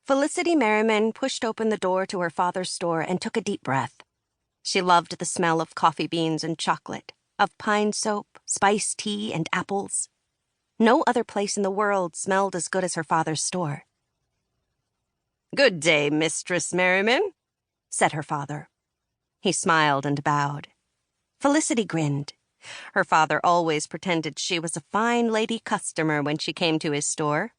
Felicity Merriman pushed open the door to her father's store and took a deep breath. She loved the smell of coffee beans and chocolate, of pine soap, spiced tea, and apples. No other place in the world smelled as good as her father's store. "Good day, Mistress Merriman," said her father. He smiled and bowed. Felicity grinned. Her father always pretended she was a fine lady customer when she came to his store.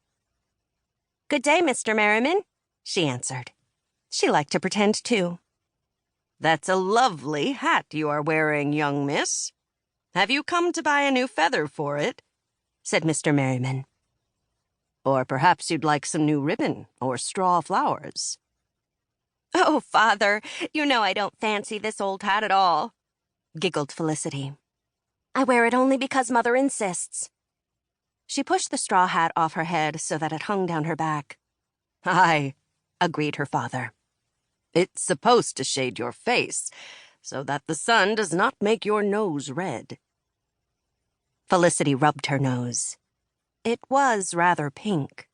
"Good day, Mr. Merriman," she answered. She liked to pretend, too. "That's a lovely hat you are wearing, young miss. Have you come to buy a new feather for it?" said Mr. Merriman. "Or perhaps you'd like some new ribbon or straw flowers." "Oh, Father, you know I don't fancy this old hat at all," giggled Felicity. "I wear it only because Mother insists." She pushed the straw hat off her head so that it hung down her back. "Aye," agreed her father. "It's supposed to shade your face so that the sun does not make your nose red." Felicity rubbed her nose. It was rather pink.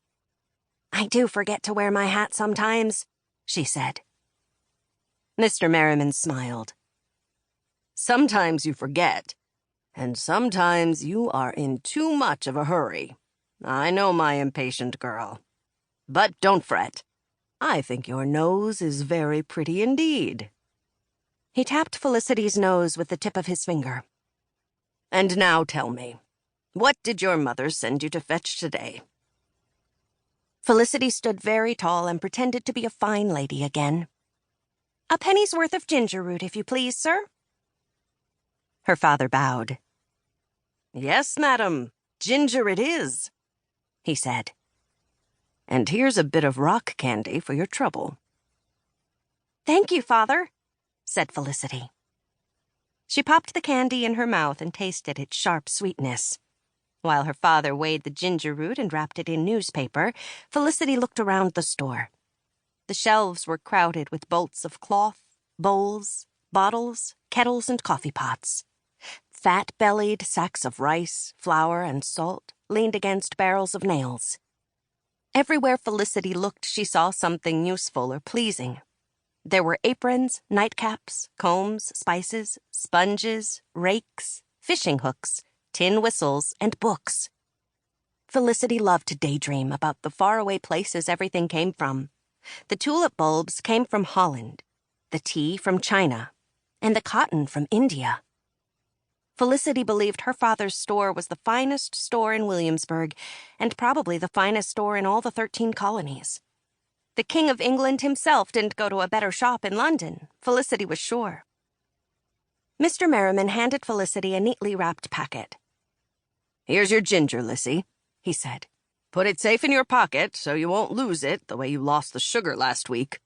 "I do forget to wear my hat sometimes," she said. Mr. Merriman smiled. "Sometimes you forget, and sometimes you are in too much of a hurry. I know my impatient girl. But don't fret. I think your nose is very pretty indeed." He tapped Felicity's nose with the tip of his finger. "And now tell me, what did your mother send you to fetch today?" Felicity stood very tall and pretended to be a fine lady again. "A penny's worth of ginger root, if you please, sir." Her father bowed. "Yes, madam, ginger it is," he said. "And here's a bit of rock candy for your trouble." "Thank you, Father," said Felicity. She popped the candy in her mouth and tasted its sharp sweetness. While her father weighed the ginger root and wrapped it in newspaper, Felicity looked around the store. The shelves were crowded with bolts of cloth, bowls, bottles, kettles, and coffee pots. Fat-bellied sacks of rice, flour, and salt leaned against barrels of nails. Everywhere Felicity looked, she saw something useful or pleasing. There were aprons, nightcaps, combs, spices, sponges, rakes, fishing hooks, tin whistles, and books. Felicity loved to daydream about the faraway places everything came from. The tulip bulbs came from Holland, the tea from China, and the cotton from India. Felicity believed her father's store was the finest store in Williamsburg, and probably the finest store in all the 13 colonies. The King of England himself didn't go to a better shop in London, Felicity was sure. Mr. Merriman handed Felicity a neatly wrapped packet. "Here's your ginger, Lissy," he said. "Put it safe in your pocket so you won't lose it the way you lost the sugar last week."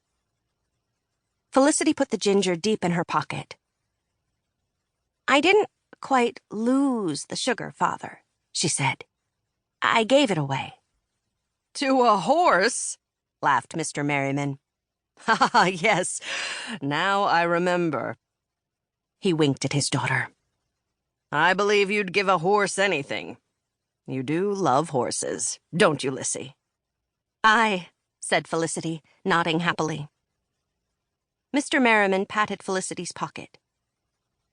Felicity put the ginger deep in her pocket. "I didn't quite lose the sugar, Father," she said. "I gave it away." "To a horse?" laughed Mr. Merriman. "Ah, yes, now I remember." He winked at his daughter. "I believe you'd give a horse anything. You do love horses, don't you, Lissy?" "Aye," said Felicity, nodding happily. Mr. Merriman patted Felicity's pocket.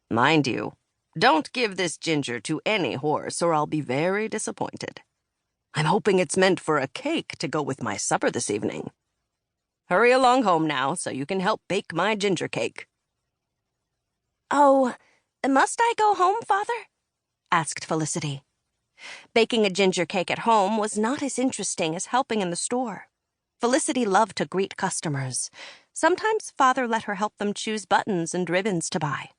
"Mind you, don't give this ginger to any horse or I'll be very disappointed. I'm hoping it's meant for a cake to go with my supper this evening. Hurry along home now so you can help bake my ginger cake." "Oh, must I go home, Father?" asked Felicity. Baking a ginger cake at home was not as interesting as helping in the store. Felicity loved to greet customers. Sometimes Father let her help them choose buttons and ribbons to buy.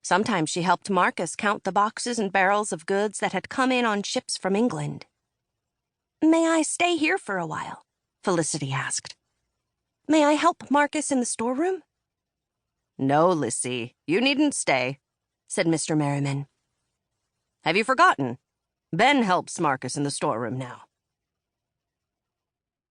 Sometimes she helped Marcus count the boxes and barrels of goods that had come in on ships from England. "May I stay here for a while?" Felicity asked. "May I help Marcus in the storeroom?" "No, Lissy, you needn't stay," said Mr. Merriman. "Have you forgotten? Ben helps Marcus in the storeroom now."